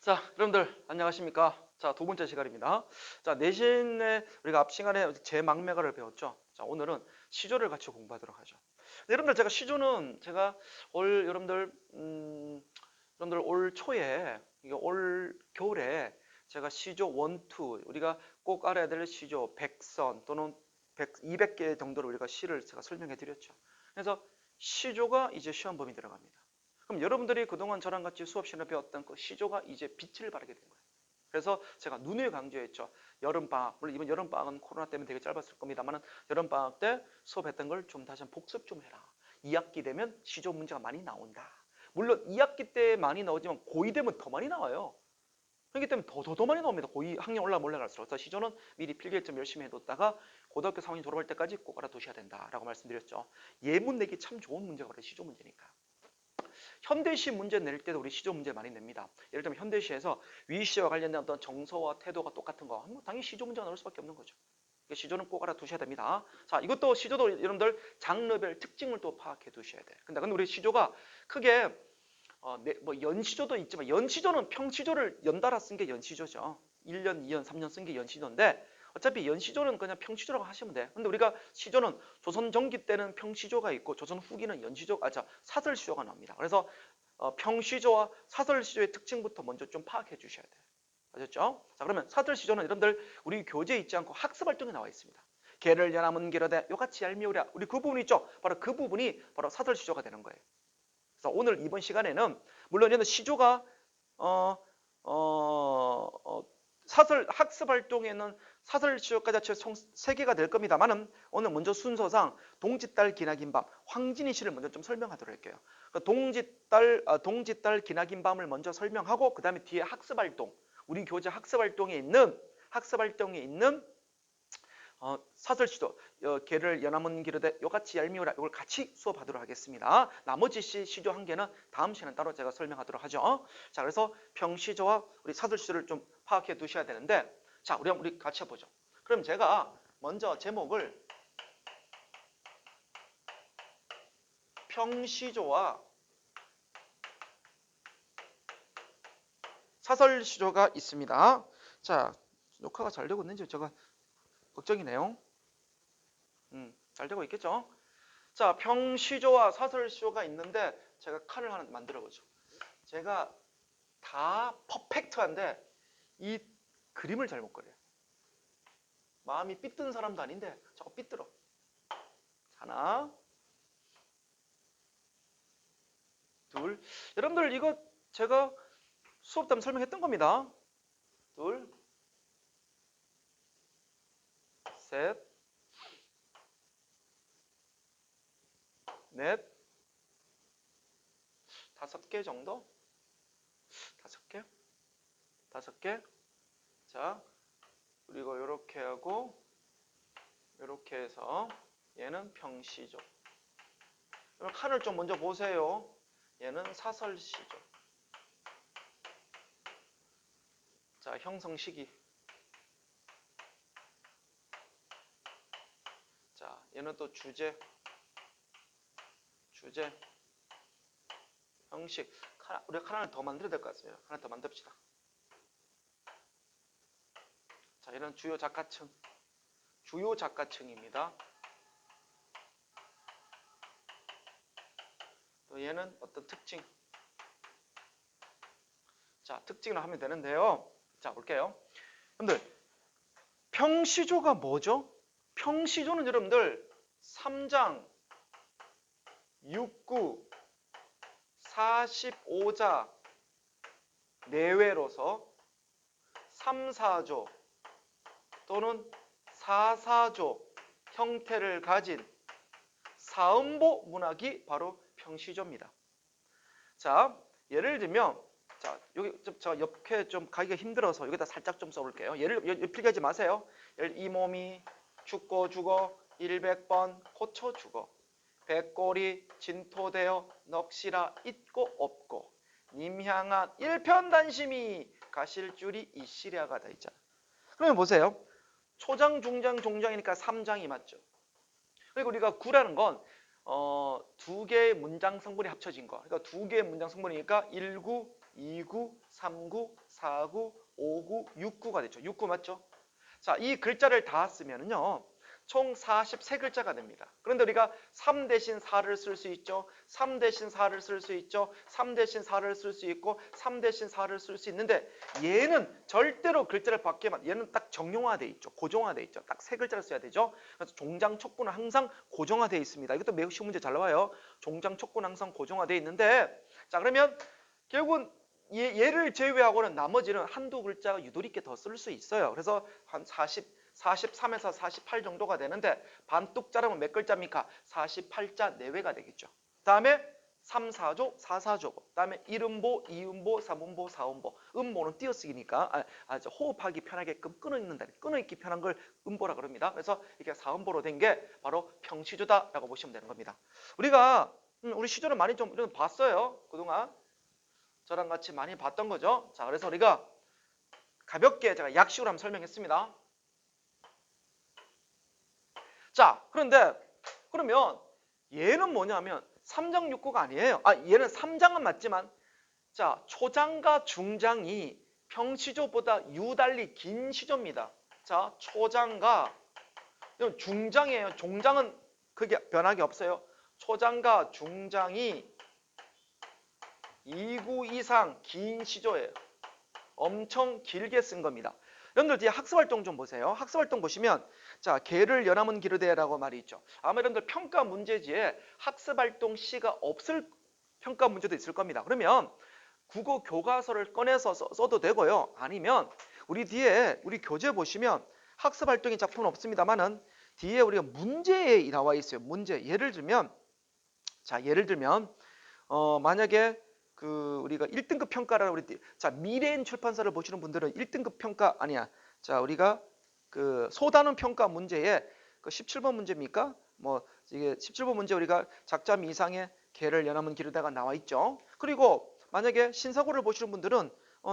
자, 여러분들 안녕하십니까? 자, 두 번째 시간입니다. 자, 내신에 우리가 앞 시간에 제망매가를 배웠죠. 자, 오늘은 시조를 같이 공부하도록 하죠. 네, 여러분들 제가 시조는 제가 올 여러분들 올 초에 이게 올 겨울에 제가 시조 1, 2 우리가 꼭 알아야 될 시조 100선 또는 200개 정도로 우리가 시를 제가 설명해 드렸죠. 그래서 시조가 이제 시험 범위 들어갑니다. 그럼 여러분들이 그동안 저랑 같이 수업 시간에 배웠던 그 시조가 이제 빛을 발하게 된 거예요. 그래서 제가 누누이 강조했죠. 여름방학, 물론 이번 여름방학은 코로나 때문에 되게 짧았을 겁니다만 여름방학 때 수업했던 걸 좀 다시 한번 복습 좀 해라. 2학기 되면 시조 문제가 많이 나온다. 물론 2학기 때 많이 나오지만 고2 되면 더 많이 나와요. 그렇기 때문에 더 많이 나옵니다. 고2 학년 올라갈수록. 그래서 시조는 미리 필기점 열심히 해뒀다가 고등학교 3학년 졸업할 때까지 꼭 알아두셔야 된다라고 말씀드렸죠. 예문 내기 참 좋은 문제가 바로 시조 문제니까. 현대시 문제 낼 때도 우리 시조 문제 많이 냅니다. 예를 들면 현대시에서 위시와 관련된 어떤 정서와 태도가 똑같은 거 당연히 시조 문제가 나올 수밖에 없는 거죠. 시조는 꼭 알아두셔야 됩니다. 자, 이것도 시조도 여러분들 장르별 특징을 또 파악해 두셔야 돼요. 근데 우리 시조가 크게 뭐 연시조도 있지만 연시조는 평시조를 연달아 쓴 게 연시조죠. 1년, 2년, 3년 쓴 게 연시조인데 어차피 연시조는 그냥 평시조라고 하시면 돼. 근데 우리가 시조는 조선 전기 때는 평시조가 있고 조선 후기는 사설시조가 나옵니다. 그래서 평시조와 사설시조의 특징부터 먼저 좀 파악해 주셔야 돼요. 아셨죠? 자, 그러면 사설시조는 여러분들 우리 교재에 있지 않고 학습활동에 나와 있습니다. 개를 연하문 기르되 요같이 얄미우랴. 우리 그 부분 있죠? 바로 그 부분이 바로 사설시조가 되는 거예요. 그래서 오늘 이번 시간에는 물론 얘는 시조가 사설 학습 활동에는 사설 시조까지 합쳐 총 3개가 될 겁니다만은 오늘 먼저 순서상 동짓달 기나긴 밤 황진이 시를 먼저 좀 설명하도록 할게요. 동짓달 기나긴 밤을 먼저 설명하고 그 다음에 뒤에 학습 활동 우리 교재 학습 활동에 있는 사설시조 개를 연하문 기르되 요같이 얄미우라 이걸 같이 수업하도록 하겠습니다. 나머지 시조 한 개는 다음 시간에 따로 제가 설명하도록 하죠. 자, 그래서 평시조와 우리 사설시조를 좀 파악해 두셔야 되는데 자, 우리 같이 해보죠. 그럼 제가 먼저 제목을 평시조와 사설시조가 있습니다. 자, 녹화가 잘 되고 있는지 제가 걱정이네요. 잘 되고 있겠죠? 자, 평시조와 사설시조가 있는데 제가 칸을 하나 만들어보죠. 제가 다 퍼펙트한데 이 그림을 잘못 그려요. 마음이 삐뚤은 사람도 아닌데 자꾸 삐뚤어. 하나, 둘. 여러분들 이거 제가 수업 때문에 설명했던 겁니다. 둘, 셋, 넷, 5개 정도? 5개? 5개? 자, 그리고 이렇게 하고 이렇게 해서 얘는 평시조. 그럼 칸을 좀 먼저 보세요. 얘는 사설시조. 자, 형성 시기. 자, 얘는 또 주제, 형식. 우리가 하나를 더 만들어야 될 것 같습니다. 하나 더 만듭시다. 자, 얘는 주요 작가층입니다. 또 얘는 어떤 특징. 자, 특징을 하면 되는데요. 자, 볼게요. 여러분들, 평시조가 뭐죠? 평시조는 여러분들 3장, 6구, 45자 내외로서 3, 4조 또는 4, 4조 형태를 가진 사음보 문학이 바로 평시조입니다. 자, 예를 들면 자, 여기 제가 옆에 좀 가기가 힘들어서 여기다 살짝 좀 써볼게요. 필기하지 마세요. 이 몸이 죽고 죽어 100번 고쳐 죽어 백골이 진토되어 넋이라 있고 없고 님 향한 일편단심이 가실 줄이 이시랴가 다 있잖아. 그러면 보세요. 초장, 중장, 종장이니까 3장이 맞죠. 그리고 우리가 구라는 건 두 개의 문장 성분이 합쳐진 거. 그러니까 두 개의 문장 성분이니까 1구, 2구, 3구, 4구, 5구, 6구가 되죠. 6구 맞죠? 자, 이 글자를 다 쓰면은요. 총 43글자가 됩니다. 그런데 우리가 3 대신 4를 쓸 수 있죠. 3 대신 4를 쓸 수 있죠. 3 대신 4를 쓸 수 있고 3 대신 4를 쓸 수 있는데 얘는 절대로 글자를 바뀌면 얘는 딱 정형화돼 있죠. 고정화돼 있죠. 딱 세 글자를 써야 되죠. 그래서 종장 촉구는 항상 고정화돼 있습니다. 이것도 매우 쉬운 문제 잘 나와요. 종장 촉구는 항상 고정화돼 있는데 자 그러면 결국은 얘를 제외하고는 나머지는 한두 글자가 유도리 있게 더 쓸 수 있어요. 그래서 한 43에서 48 정도가 되는데 반뚝 자르면 몇 글자입니까? 48자 내외가 되겠죠. 다음에 3, 4조, 4, 4조. 다음에 1음보, 2음보, 3음보, 4음보. 음보는 띄어쓰기니까 호흡하기 편하게끔 끊어있기 편한 걸 음보라 그럽니다. 그래서 이게 4음보로 된 게 바로 평시조다라고 보시면 되는 겁니다. 우리가 우리 시조를 많이 좀 봤어요. 그동안 저랑 같이 많이 봤던 거죠. 자, 그래서 우리가 가볍게 제가 약식으로 한번 설명했습니다. 자, 그러면 얘는 뭐냐면 3장 6구가 아니에요. 얘는 3장은 맞지만 자, 초장과 중장이 평시조보다 유달리 긴 시조입니다. 자, 초장과 이건 중장이에요. 종장은 그게 변하기 없어요. 초장과 중장이 2구 이상 긴 시조예요. 엄청 길게 쓴 겁니다. 여러분들 뒤에 학습활동 좀 보세요. 학습활동 보시면 자 개를 연함은 기르되라고 말이 있죠. 아마 여러분들 평가 문제지에 학습활동 C가 없을 평가 문제도 있을 겁니다. 그러면 국어 교과서를 꺼내서 써도 되고요. 아니면 우리 뒤에 우리 교재 보시면 학습활동의 작품은 없습니다만은 뒤에 우리가 문제에 나와 있어요. 문제 예를 들면 만약에 우리가 1등급 평가를 미래인 출판사를 보시는 분들은 1등급 평가 아니야. 자, 우리가 소단원 평가 문제에 17번 문제입니까? 뭐 이게 17번 문제 우리가 작자미 이상의 개를 연함은 기르다가 나와 있죠. 그리고 만약에 신사고를 보시는 분들은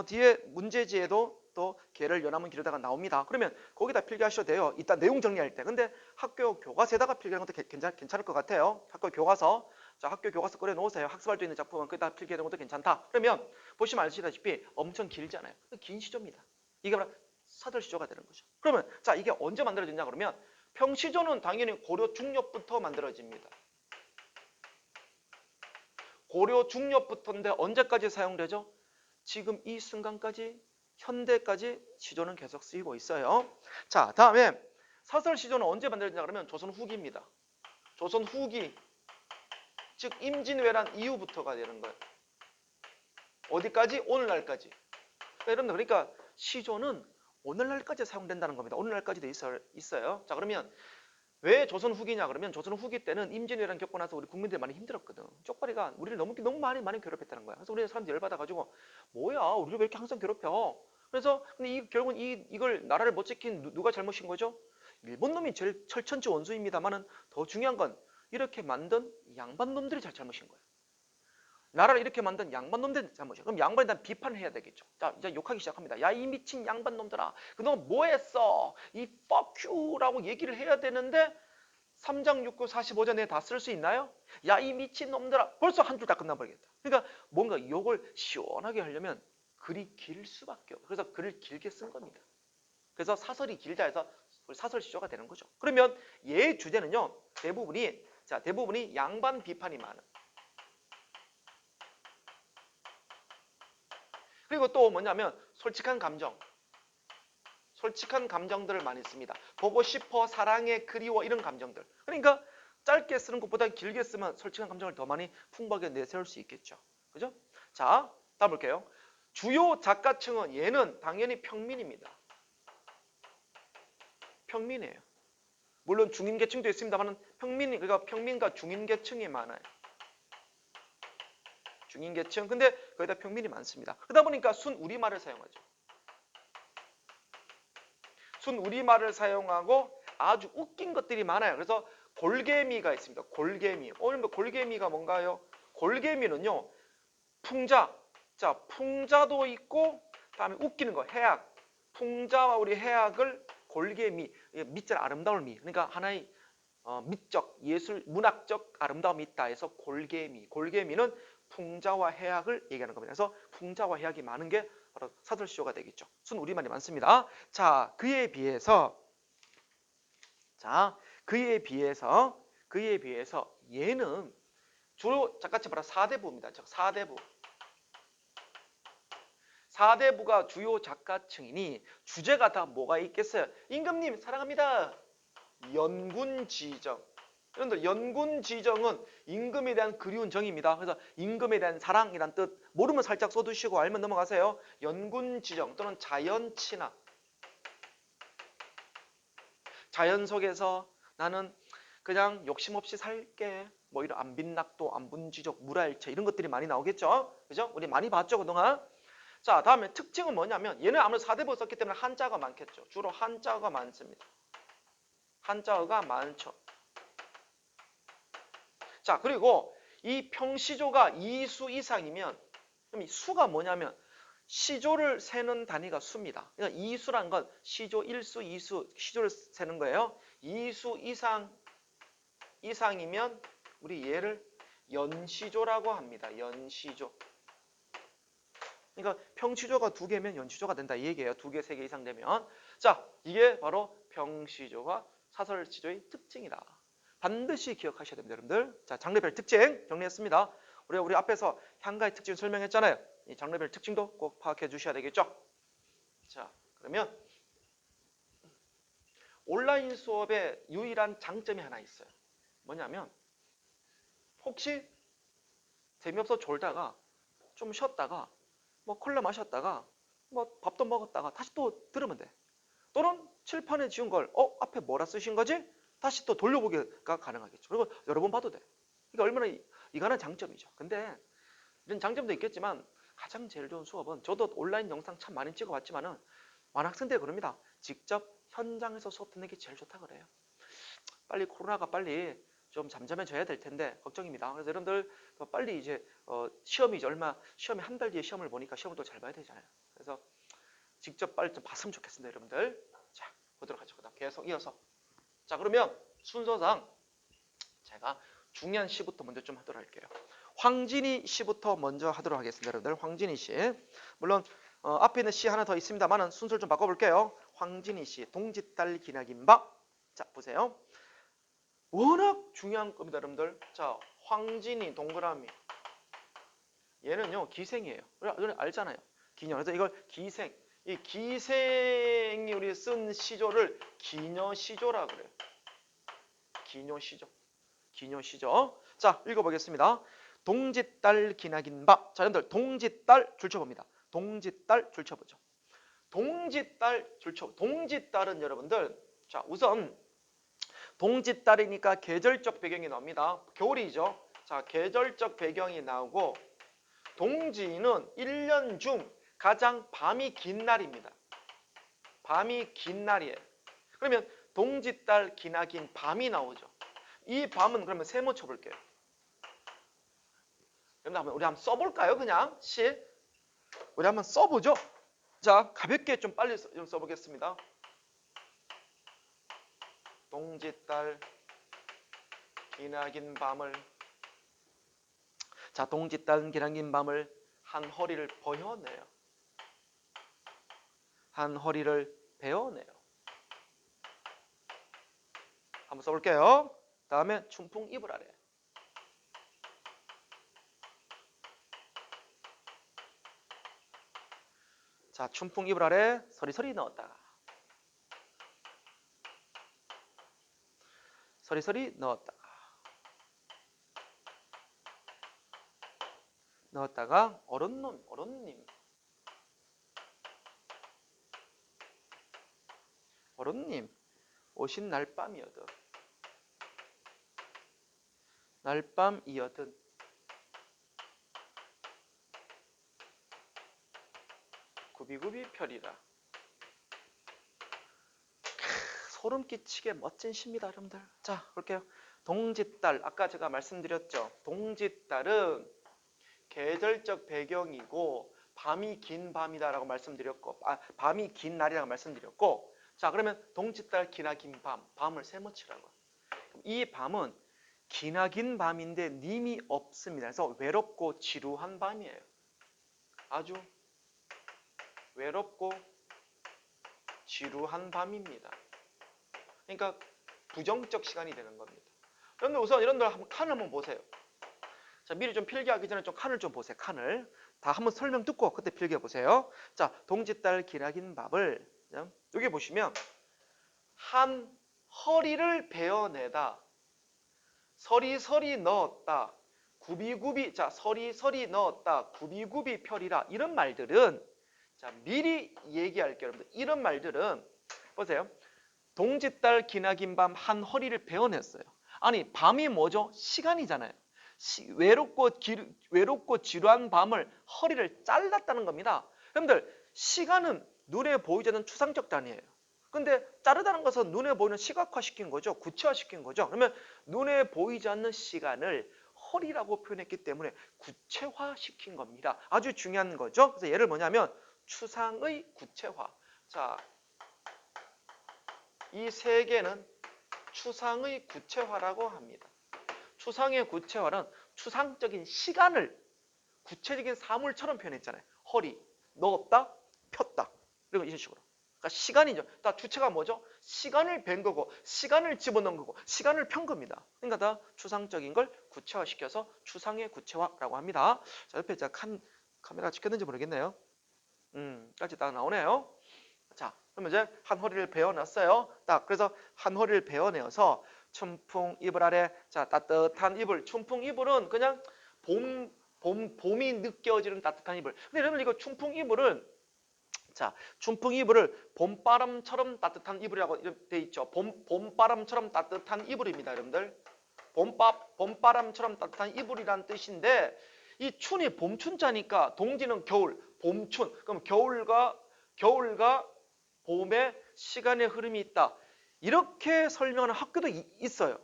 뒤에 문제지에도 또 개를 연함은 기르다가 나옵니다. 그러면 거기다 필기하셔도 돼요. 이따 내용 정리할 때. 근데 학교 교과서에다가 필기하는 것도 괜찮을 것 같아요. 학교 교과서. 자, 학교 교과서 꺼내 놓으세요. 학습할 수 있는 작품은 거기다 필기하는 것도 괜찮다. 그러면 보시면 아시다시피 엄청 길잖아요. 긴 시조입니다. 이게 바로 사설시조가 되는 거죠. 그러면 자 이게 언제 만들어졌냐 그러면 평시조는 당연히 고려 중엽부터 만들어집니다. 고려 중엽부터인데 언제까지 사용되죠? 지금 이 순간까지 현대까지 시조는 계속 쓰이고 있어요. 자, 다음에 사설시조는 언제 만들어졌냐 그러면 조선 후기입니다. 조선 후기 즉 임진왜란 이후부터가 되는 거예요. 어디까지? 오늘날까지. 그러니까 시조는 오늘날까지 사용된다는 겁니다. 오늘날까지도 있어요. 자, 그러면 왜 조선 후기냐 그러면 조선 후기 때는 임진왜란 겪고 나서 우리 국민들이 많이 힘들었거든. 쪽발이가 우리를 너무 많이 괴롭혔다는 거야. 그래서 우리 사람들이 열받아가지고 뭐야 우리를 왜 이렇게 항상 괴롭혀? 그래서 근데 결국은 이걸 나라를 못 지킨 누가 잘못인 거죠? 일본 놈이 제일 철천지 원수입니다만은 더 중요한 건 이렇게 만든 양반 놈들이 잘못인 거예요. 나라를 이렇게 만든 양반 놈들 잘못이야. 그럼 양반에 대한 비판을 해야 되겠죠. 자, 이제 욕하기 시작합니다. 야, 이 미친 양반 놈들아. 그동안 뭐 했어? 이 fuck you라고 얘기를 해야 되는데 3장 6구 45장 내에 다 쓸 수 있나요? 야, 이 미친 놈들아. 벌써 한 줄 다 끝나버리겠다. 그러니까 뭔가 욕을 시원하게 하려면 글이 길 수밖에 없어요. 그래서 글을 길게 쓴 겁니다. 그래서 사설이 길다 해서 사설 시조가 되는 거죠. 그러면 얘 주제는요. 대부분이 양반 비판이 많은. 그리고 또 뭐냐면 솔직한 감정들을 많이 씁니다. 보고 싶어, 사랑해, 그리워 이런 감정들. 그러니까 짧게 쓰는 것보다 길게 쓰면 솔직한 감정을 더 많이 풍부하게 내세울 수 있겠죠. 그죠? 자, 다음 볼게요. 주요 작가층은 얘는 당연히 평민입니다. 평민이에요. 물론 중인계층도 있습니다만 그러니까 평민과 중인계층이 많아요. 중인계층. 근데 거기다 평민이 많습니다. 그러다 보니까 순우리말을 사용하죠. 순우리말을 사용하고 아주 웃긴 것들이 많아요. 그래서 골개미가 있습니다. 골개미. 골개미가 뭔가요? 골개미는요. 풍자. 자, 풍자도 있고 다음에 웃기는 거 해악. 풍자와 우리 해악을 골개미. 미자 아름다울 미. 그러니까 하나의 미적, 예술, 문학적 아름다움이 있다 해서 골개미. 골개미는 풍자와 해악을 얘기하는 겁니다. 그래서 풍자와 해악이 많은 게 바로 사설시조가 되겠죠. 순 우리말이 많습니다. 자, 그에 비해서 얘는 주로 작가치 봐라 4대부입니다. 즉 4대부. 4대부가 주요 작가층이니 주제가 다 뭐가 있겠어요? 임금님 사랑합니다. 연군지정. 여러분들 연군지정은 임금에 대한 그리운 정입니다. 그래서 임금에 대한 사랑이란 뜻 모르면 살짝 써두시고 알면 넘어가세요. 연군지정 또는 자연친화. 자연 속에서 나는 그냥 욕심 없이 살게. 뭐 이런 안빈낙도, 안분지족, 물화일체 이런 것들이 많이 나오겠죠. 그죠? 우리 많이 봤죠 그동안. 자, 다음에 특징은 뭐냐면 얘는 아무래도 4대부 썼기 때문에 한자가 많겠죠. 주로 한자가 많습니다. 한자어가 많죠. 자, 그리고 이 평시조가 2수 이상이면 그럼 이 수가 뭐냐면 시조를 세는 단위가 수입니다. 그러니까 2수란 건 시조 1수, 2수 시조를 세는 거예요. 2수 이상이면 우리 얘를 연시조라고 합니다. 연시조. 그러니까 평시조가 2개면 연시조가 된다 이 얘기예요. 2개, 3개 이상 되면. 자, 이게 바로 평시조와 사설시조의 특징이다. 반드시 기억하셔야 됩니다, 여러분들. 자, 장르별 특징 정리했습니다. 우리 앞에서 향가의 특징 설명했잖아요. 이 장르별 특징도 꼭 파악해 주셔야 되겠죠. 자, 그러면 온라인 수업의 유일한 장점이 하나 있어요. 뭐냐면 혹시 재미없어 졸다가 좀 쉬었다가 뭐 콜라 마셨다가 뭐 밥도 먹었다가 다시 또 들으면 돼. 또는 칠판에 지운 걸 앞에 뭐라 쓰신 거지? 다시 또 돌려보기가 가능하겠죠. 그리고 여러 번 봐도 돼. 그러니까 얼마나 이거는 장점이죠. 근데 이런 장점도 있겠지만 가장 제일 좋은 수업은 저도 온라인 영상 참 많이 찍어봤지만은 많은 학생들이 그럽니다. 직접 현장에서 수업 듣는 게 제일 좋다 그래요. 빨리 코로나가 빨리 좀 잠잠해져야 될 텐데 걱정입니다. 그래서 여러분들 빨리 이제 시험이 한 달 뒤에 시험을 보니까 시험을 또 잘 봐야 되잖아요. 그래서 직접 빨리 좀 봤으면 좋겠습니다, 여러분들. 자, 보도록 하죠. 그다음 계속 이어서. 자, 그러면 순서상 제가 중요한 시부터 먼저 좀 하도록 할게요. 황진이 시부터 먼저 하도록 하겠습니다, 여러분들. 황진이 시. 물론 앞에 있는 시 하나 더 있습니다만은 순서를 좀 바꿔볼게요. 황진이 시, 동짓달 기나긴바. 자, 보세요. 워낙 중요한 겁니다, 여러분들. 자, 황진이 동그라미. 얘는요 기생이에요. 우리 알잖아요. 기녀. 그래서 이걸 기생. 이 기생이 우리 쓴 시조를 기녀시조라 그래요. 기녀시조. 기녀시조. 자, 읽어보겠습니다. 동짓달 기나긴바. 자, 여러분들 동짓달 줄쳐봅니다. 동짓달 줄쳐보죠. 동짓달 줄쳐. 동짓달은 여러분들 자 우선 동짓달이니까 계절적 배경이 나옵니다. 겨울이죠. 자, 계절적 배경이 나오고 동지는 1년 중 가장 밤이 긴 날입니다. 밤이 긴 날이에요. 그러면 동짓달 기나긴 밤이 나오죠. 이 밤은 그러면 세모 쳐볼게요. 여러분 우리 한번 써볼까요? 그냥 시 우리 한번 써보죠. 자, 가볍게 좀 빨리 좀 써보겠습니다. 동짓달 기나긴 밤을 자, 동짓달 기나긴 밤을 한 허리를 버여내요. 한 허리를 베어내요. 한번 써볼게요. 다음에 춘풍 이불 아래. 자, 춘풍 이불 아래 서리서리 넣었다가 서리서리 넣었다가 어른님 오신 날밤이어든 구비구비 펴리라. 소름 끼치게 멋진 시입니다, 여러분들. 자, 볼게요. 동짓달 아까 제가 말씀드렸죠. 동짓달은 계절적 배경이고 밤이 긴 밤이다라고 말씀드렸고 밤이 긴 날이라고 말씀드렸고 자, 그러면 동짓달 기나긴 밤을 세모치라고. 이 밤은 기나긴 밤인데 님이 없습니다. 그래서 외롭고 지루한 밤이에요. 아주 외롭고 지루한 밤입니다. 그러니까 부정적 시간이 되는 겁니다. 여러분들 우선 이런들 한번 칸을 한번 보세요. 자, 미리 좀 필기하기 전에 좀 칸을 좀 보세요. 칸을 다 한번 설명 듣고 그때 필기해 보세요. 자, 동짓달 기나긴 밥을 여기 보시면 한 허리를 베어내다, 서리서리 넣었다, 굽이굽이, 자, 서리서리 넣었다, 굽이굽이 펴리라, 이런 말들은, 자, 미리 얘기할게요. 여러분들 이런 말들은 보세요. 동짓달 기나긴 밤 한 허리를 베어냈어요. 아니, 밤이 뭐죠? 시간이잖아요. 외롭고 지루한 밤을 허리를 잘랐다는 겁니다. 여러분들 시간은 눈에 보이지 않는 추상적 단위예요. 근데 자르다는 것은 눈에 보이는 시각화시킨 거죠. 구체화시킨 거죠. 그러면 눈에 보이지 않는 시간을 허리라고 표현했기 때문에 구체화시킨 겁니다. 아주 중요한 거죠. 그래서 예를 뭐냐면 추상의 구체화. 자, 이 세 개는 추상의 구체화라고 합니다. 추상의 구체화는 추상적인 시간을 구체적인 사물처럼 표현했잖아요. 허리, 넣었다, 폈다. 그리고 이런 식으로. 그러니까 시간이죠. 다 주체가 뭐죠? 시간을 벤 거고, 시간을 집어넣은 거고, 시간을 편 겁니다. 그러니까 다 추상적인 걸 구체화시켜서 추상의 구체화라고 합니다. 자, 옆에 제가 카메라 찍혔는지 모르겠네요. 까지 딱 나오네요. 자, 그러면 이제 한 허리를 베어놨어요. 딱 그래서 한 허리를 베어내어서 춘풍 이불 아래, 자, 따뜻한 이불. 춘풍 이불은 그냥 봄이 느껴지는 따뜻한 이불. 근데 여러분 이거 춘풍 이불은, 자, 춘풍 이불을 봄바람처럼 따뜻한 이불이라고 돼 있죠. 봄바람처럼 따뜻한 이불입니다, 여러분들. 봄바람처럼 따뜻한 이불이란 뜻인데, 이 춘이 봄춘자니까 동지는 겨울, 봄춘. 그럼 겨울과 봄에 시간의 흐름이 있다. 이렇게 설명하는 학교도 있어요.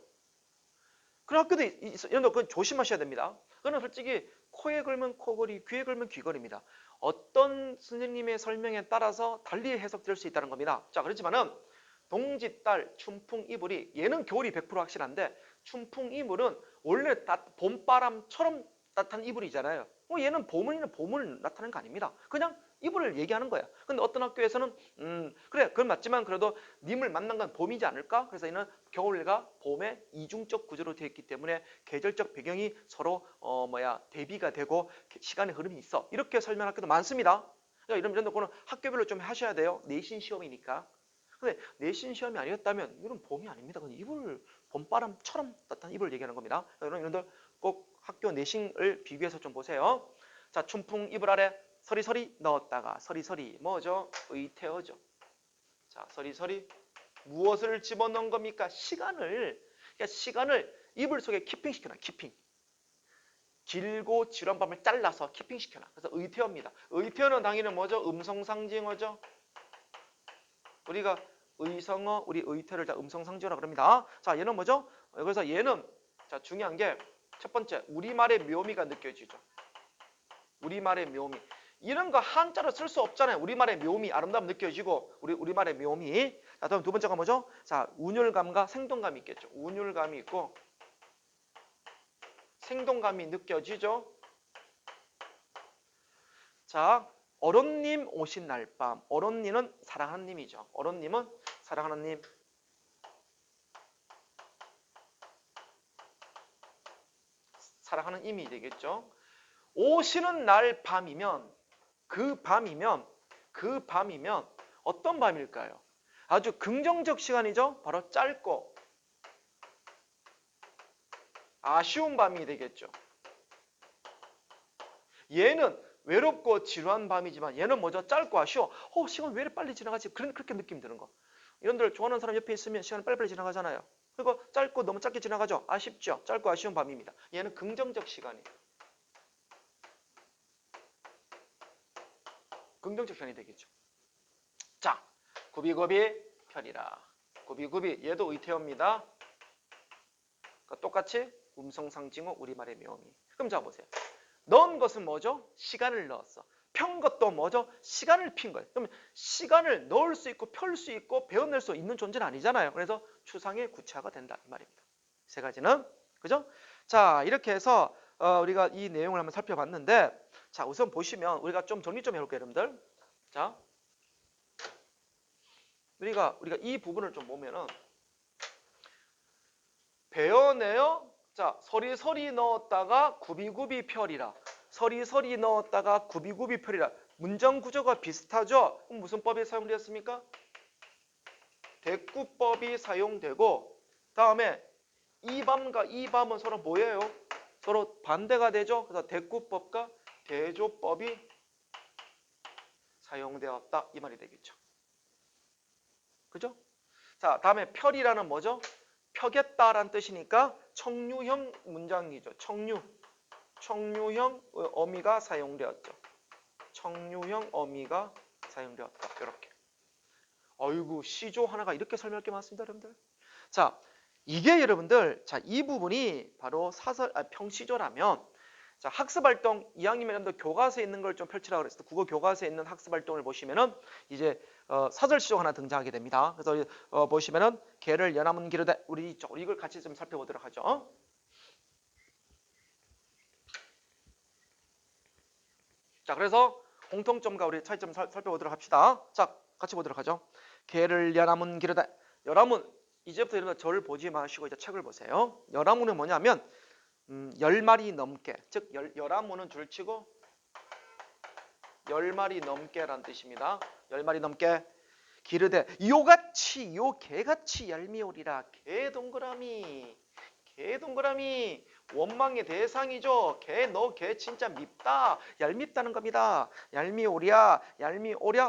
그런 학교도 있어요. 여러분 그건 조심하셔야 됩니다. 그거는 솔직히 코에 걸면 코걸이, 귀에 걸면 귀걸이입니다. 어떤 선생님의 설명에 따라서 달리 해석될 수 있다는 겁니다. 자, 그렇지만은 동짓달, 춘풍 이불이, 얘는 겨울이 100% 확실한데 춘풍 이불은 원래 봄바람처럼 따뜻한 이불이잖아요. 얘는 봄을 나타내는 거 아닙니다. 그냥 이불을 얘기하는 거야. 근데 어떤 학교에서는 그래, 그건 맞지만 그래도 님을 만난 건 봄이지 않을까? 그래서 이는 겨울과 봄의 이중적 구조로 되어 있기 때문에 계절적 배경이 서로 대비가 되고 시간의 흐름이 있어. 이렇게 설명할 학교도 많습니다. 그러니까 이런 거는 학교별로 좀 하셔야 돼요. 내신 시험이니까. 근데 내신 시험이 아니었다면 이건 봄이 아닙니다. 그건 이불, 봄바람처럼 따뜻한 이불을 얘기하는 겁니다. 여러분 이런들 꼭 학교 내신을 비교해서 좀 보세요. 자, 춘풍 이불 아래 서리서리 넣었다가, 서리서리 뭐죠? 의태어죠. 자, 서리서리 무엇을 집어넣은 겁니까? 시간을. 그러니까 시간을 이불 속에 키핑시켜놔. 키핑. 길고 지루한 밤을 잘라서 키핑시켜놔. 그래서 의태어입니다. 의태어는 당연히 뭐죠? 음성상징어죠. 우리가 의성어, 우리 의태어를 다 음성상징어라 그럽니다. 자, 얘는 뭐죠? 그래서 얘는, 자, 중요한 게 첫 번째, 우리말의 묘미가 느껴지죠. 우리말의 묘미. 이런 거 한자로 쓸 수 없잖아요. 우리말의 묘미, 아름다움 느껴지고, 우리말의 묘미. 자, 다음 두 번째가 뭐죠? 자, 운율감과 생동감이 있겠죠. 운율감이 있고, 생동감이 느껴지죠. 자, 어른님 오신 날밤. 어른님은 사랑하는 님이죠. 어른님은 사랑하는 님. 사랑하는 임이 되겠죠. 오시는 날 밤이면, 그 밤이면 어떤 밤일까요? 아주 긍정적 시간이죠. 바로 짧고 아쉬운 밤이 되겠죠. 얘는 외롭고 지루한 밤이지만 얘는 뭐죠? 짧고 아쉬워. 시간 왜 이렇게 빨리 지나가지? 그렇게 느낌 드는 거. 이런들 좋아하는 사람 옆에 있으면 시간 빨리빨리 지나가잖아요. 그리고 짧고 너무 짧게 지나가죠. 아쉽죠. 짧고 아쉬운 밤입니다. 얘는 긍정적 시간이에요. 긍정적 시간이 되겠죠. 자, 굽이굽이 펴리라. 굽이굽이, 얘도 의태어입니다. 그러니까 똑같이 음성상징어, 우리말의 묘미. 그럼 자 보세요. 넣은 것은 뭐죠? 시간을 넣었어. 편 것도 뭐죠? 시간을 핀 거예요. 그러면 시간을 넣을 수 있고 펼 수 있고 베어낼 수 있는 존재는 아니잖아요. 그래서 추상의 구체화가 된다 이 말입니다. 세 가지는, 그죠? 자, 이렇게 해서 우리가 이 내용을 한번 살펴봤는데, 자, 우선 보시면 우리가 좀 정리 좀 해볼게요, 여러분들. 자, 우리가 이 부분을 좀 보면은 베어내어. 자, 서리서리 넣었다가 구비구비 펴리라. 서리서리 넣었다가 구비구비 펴리라. 문장 구조가 비슷하죠? 그럼 무슨 법이 사용되었습니까? 대꾸법이 사용되고, 다음에 이밤과 이밤은 서로 뭐예요? 서로 반대가 되죠? 그래서 대꾸법과 대조법이 사용되었다 이 말이 되겠죠. 그죠? 자, 다음에 펼이라는 뭐죠? 펴겠다라는 뜻이니까 청류형 문장이죠. 청류형 어미가 사용되었죠. 청류형 어미가 사용되었다. 이렇게. 어이구, 시조 하나가 이렇게 설명할 게 많습니다, 여러분들. 자, 이게 여러분들, 자, 이 부분이 바로 평시조라면, 자, 학습활동 2학년 여러분들 교과서에 있는 걸 좀 펼치라고 그랬을 때 국어 교과서에 있는 학습활동을 보시면은 이제 사설시조가 하나 등장하게 됩니다. 그래서 보시면은 개를 연화문 기르되 우리 이걸 같이 좀 살펴보도록 하죠. 자, 그래서 공통점과 우리 차이점 살펴보도록 합시다. 자, 같이 보도록 하죠. 개를 연화문 기르되. 연화문, 이제부터 여러분 저를 보지 마시고 이제 책을 보세요. 연화문은 뭐냐면 10마리 넘게, 즉 연화문은 줄치고 10마리 넘게란 뜻입니다. 10마리 넘게 기르되 요같이 요 개같이 얄미오리라. 개 동그라미 원망의 대상이죠. 너 개 진짜 밉다. 얄밉다는 겁니다. 얄미오랴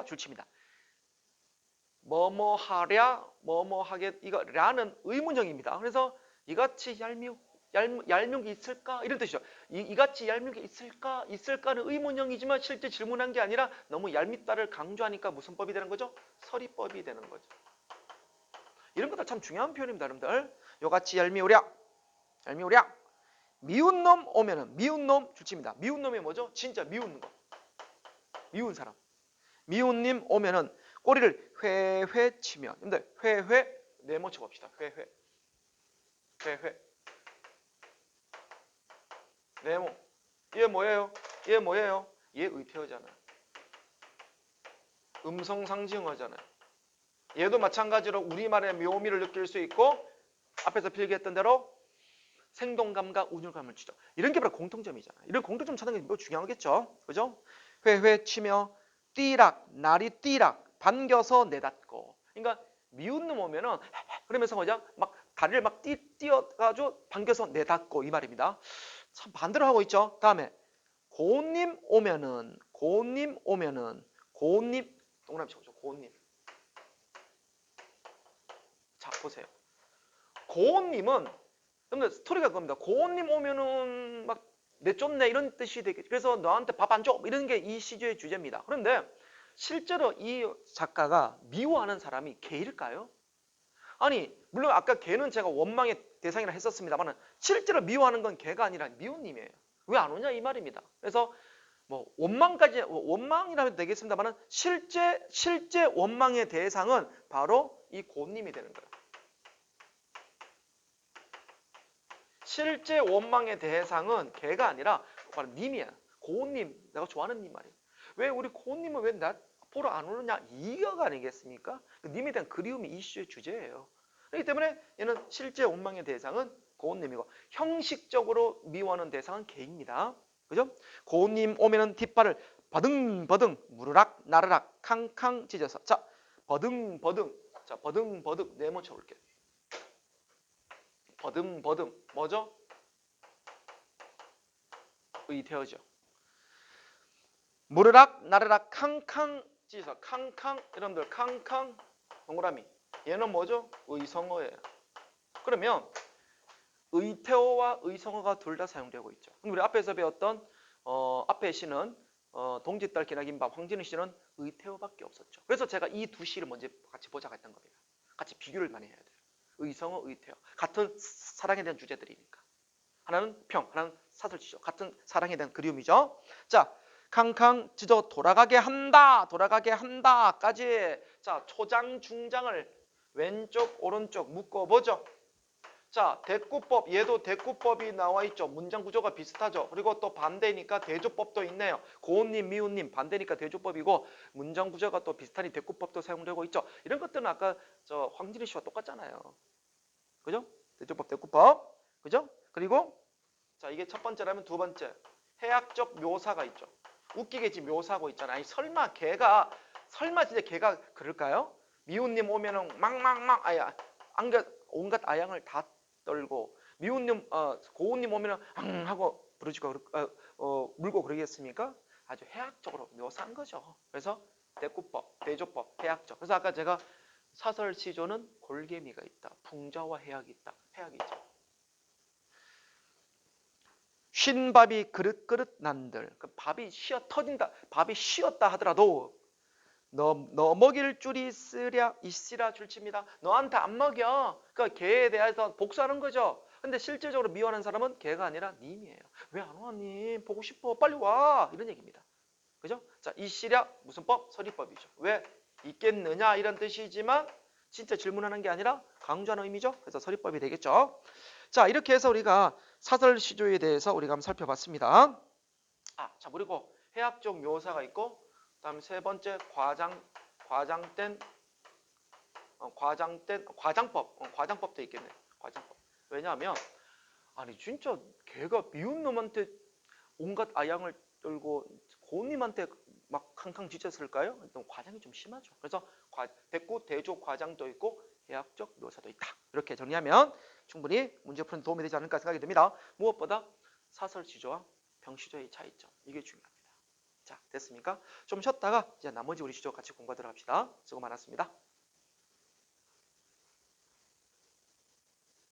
줄칩니다. 뭐뭐하랴 뭐뭐하게, 이거 라는 의문형입니다. 그래서 이같이 얄미운 게 있을까? 이런 뜻이죠. 이같이 얄미운 게 있을까는 의문형이지만 실제 질문한 게 아니라 너무 얄밉다를 강조하니까 무슨 법이 되는 거죠? 서리법이 되는 거죠. 이런 것들 참 중요한 표현입니다, 여러분들. 요같이 얄미오랴. 미운 놈 오면은 미운 놈 줄칩니다. 미운 놈이 뭐죠? 진짜 미운 거. 미운 사람. 미운 님 오면은 꼬리를 회회 치며. 여러분들 회회 네모 쳐봅시다. 회회. 네모. 얘 뭐예요? 얘 의태어잖아요. 음성상징어잖아요. 얘도 마찬가지로 우리말의 묘미를 느낄 수 있고 앞에서 필기했던 대로 생동감과 운율감을 주죠. 이런 게 바로 공통점이잖아요. 이런 공통점 찾는 게 뭐 중요하겠죠. 그죠? 회회 치며 띠락, 날이 띠락, 반겨서 내닫고. 그러니까 미운 놈 오면은 그러면서 뭐냐? 막 다리를 막 띄어가지고 반겨서 내닫고 이 말입니다. 참 반대로 하고 있죠. 다음에 고운님 오면은 고운님 동그라미 쳐보죠. 고운님. 자, 보세요. 고운님은 여러분들 스토리가 그겁니다. 고운님 오면은 막 내쫓네 이런 뜻이 되겠죠. 그래서 너한테 밥 안 줘 이런 게 이 시조의 주제입니다. 그런데 실제로 이 작가가 미워하는 사람이 개일까요? 아니, 물론 아까 개는 제가 원망의 대상이라 했었습니다만 실제로 미워하는 건 개가 아니라 미운님이에요. 왜 안 오냐 이 말입니다. 그래서 뭐 원망이라면 되겠습니다만 실제 원망의 대상은 바로 이 고운님이 되는 거예요. 실제 원망의 대상은 개가 아니라 바로 님이야. 고운님, 내가 좋아하는 님 말이에요. 왜 우리 고운님은 왜 나 보러 안 오느냐? 이거가 아니겠습니까? 님에 대한 그리움이 이슈의 주제예요. 그렇기 때문에 얘는 실제 원망의 대상은 고운님이고 형식적으로 미워하는 대상은 개입니다. 그죠? 고운님 오면은 뒷발을 버등버등 무르락 나르락 캉캉 찢어서. 자, 버등버등. 자, 버등버등 네모 쳐볼게요. 버등버등 뭐죠? 의태어죠. 무르락 나르락 캉캉 찢어서. 캉캉 여러분들 캉캉 동그라미. 얘는 뭐죠? 의성어예요. 그러면 의태어와 의성어가 둘 다 사용되고 있죠. 우리 앞에서 배웠던 앞에 시는 동짓달 기나긴 밤 황진우 씨는 의태어밖에 없었죠. 그래서 제가 이 두 시를 먼저 같이 보자고 했던 겁니다. 같이 비교를 많이 해야 돼요. 의성어, 의태어. 같은 사랑에 대한 주제들이니까. 하나는 평, 하나는 사설지죠. 같은 사랑에 대한 그리움이죠. 자, 캉캉 찢어 돌아가게 한다까지. 자, 초장, 중장을 왼쪽, 오른쪽 묶어보죠. 자, 대꾸법, 얘도 대꾸법이 나와 있죠. 문장 구조가 비슷하죠. 그리고 또 반대니까 대조법도 있네요. 고운님, 미운님 반대니까 대조법이고 문장 구조가 또 비슷하니 대꾸법도 사용되고 있죠. 이런 것들은 아까 저 황진희 씨와 똑같잖아요. 그죠? 대조법, 대꾸법. 그죠? 그리고 자, 이게 첫 번째라면 두 번째. 해학적 묘사가 있죠. 웃기겠지 묘사하고 있잖아. 아니 설마 진짜 걔가 그럴까요? 미운님 오면은 막막막 아야 안겨 온갖 아양을 다 떨고 미운님 고운님 오면은 앙 하고 부르짖고 물고 그러겠습니까? 아주 해학적으로 묘사한 거죠. 그래서 대꾸법, 대조법, 해학적. 그래서 아까 제가 사설 시조는 골개미가 있다. 풍자와 해학이 있다. 해학이 있죠. 쉰 밥이 그릇그릇 난들. 그 밥이 쉬어 터진다. 밥이 쉬었다 하더라도 너 먹일 줄이 있으랴 줄칩니다. 너한테 안 먹여. 그러니까 개에 대해서 복수하는 거죠. 근데 실질적으로 미워하는 사람은 개가 아니라 님이에요. 왜 안 와, 님? 보고 싶어. 빨리 와. 이런 얘기입니다. 그죠? 자, 있으랴 무슨 법? 서리법이죠. 왜? 있겠느냐 이런 뜻이지만 진짜 질문하는 게 아니라 강조하는 의미죠. 그래서 서리법이 되겠죠. 자, 이렇게 해서 우리가 사설 시조에 대해서 우리가 한번 살펴봤습니다. 자, 그리고 해학적 묘사가 있고 그다음 세 번째 과장된 과장법도 있겠네. 과장법. 왜냐하면 아니 진짜 걔가 미운 놈한테 온갖 아양을 떨고 고님한테 막 캉캉 짖었을까요? 과장이 좀 심하죠. 그래서 대꾸 대조 과장도 있고 해학적 묘사도 있다. 이렇게 정리하면 충분히 문제 푸는 도움이 되지 않을까 생각이 듭니다. 무엇보다 사설 시조와 병시조의 차이점 이게 중요합니다. 자, 됐습니까? 좀 쉬었다가 이제 나머지 우리 시조 같이 공부하도록 합시다. 수고 많았습니다.